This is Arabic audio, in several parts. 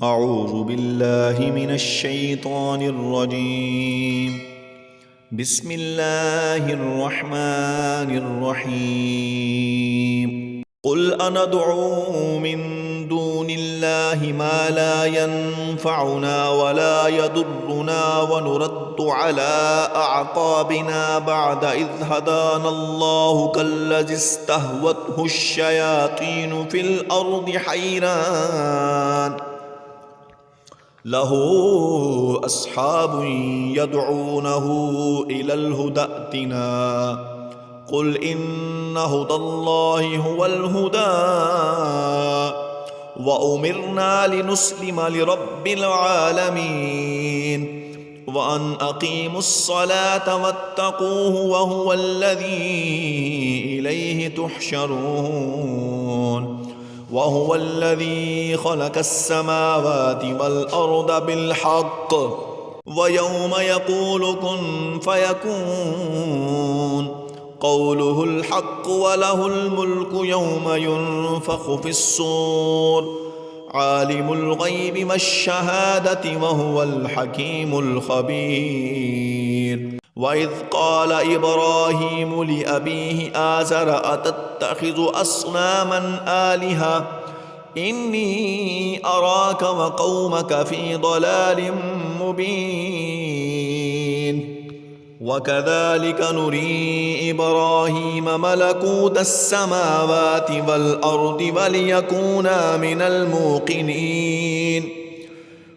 أعوذ بالله من الشيطان الرجيم. بسم الله الرحمن الرحيم. قل أندعو من دون الله ما لا ينفعنا ولا يضرنا ونرد على أعقابنا بعد إذ هدانا الله كالذي استهوته الشياطين في الأرض حيران له أصحاب يدعونه إلى الهدى ائتنا قل إن هدى الله هو الهدى وأمرنا لنسلم لرب العالمين وأن أقيموا الصلاة واتقوه وهو الذي إليه تحشرون وهو الذي خلق السماوات والأرض بالحق ويوم يقول كن فيكون قوله الحق وله الملك يوم ينفخ في الصور عالم الغيب والشهادة وهو الحكيم الخبير. وإذ قال إبراهيم لأبيه آزر أتتخذ أصناما آلهة إني أراك وقومك في ضلال مبين. وكذلك نري إبراهيم ملكوت السماوات والأرض وليكونا من الموقنين.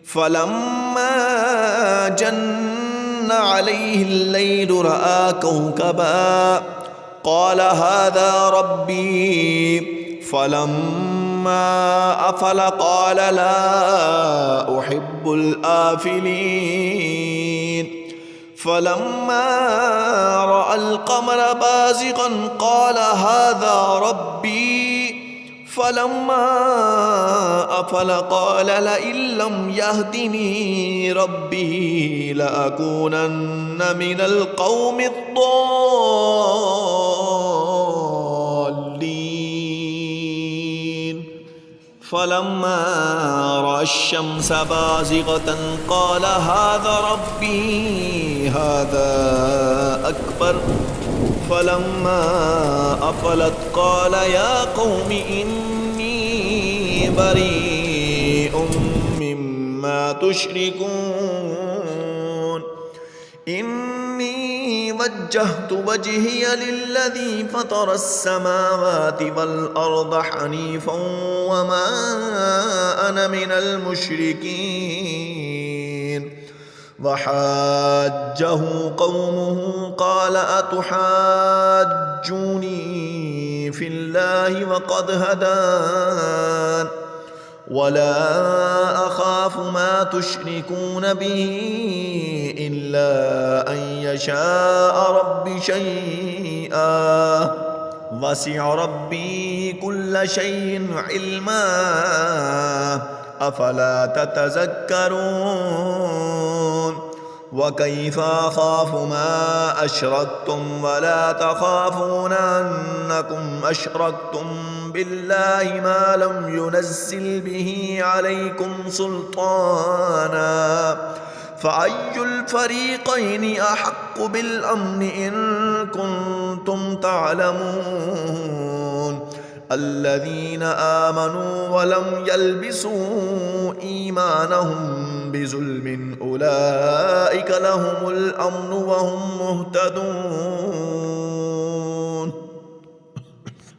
فلما جن عليه الليل رأى كوكبا قال هذا ربي فلما أفل قال لا أحب الآفلين. فلما رأى القمر بازغا قال هذا ربي فلما أفل قال لئن لم يهدني ربي لأكونن من القوم الضالين. فلما رأى الشمس بازغة قال هذا ربي هذا أكبر. فلما أفلت قال يا قوم إني بريء مما تشركون إني وجهت وجهي للذي فطر السماوات والأرض حنيفا وما أنا من المشركين. وحاجه قومه قال أتحاجوني في الله وقد هدان ولا أخاف ما تشركون به إلا أن يشاء ربي شيئا وسع ربي كل شيء علما أفلا تتذكرون. وكيف أخاف ما أشركتم ولا تخافون أنكم أشركتم بالله ما لم ينزل به عليكم سلطانا فأي الفريقين أحق بالأمن إن كنتم تعلمون. الذين آمنوا ولم يلبسوا إيمانهم بظلم أولئك لهم الأمن وهم مهتدون.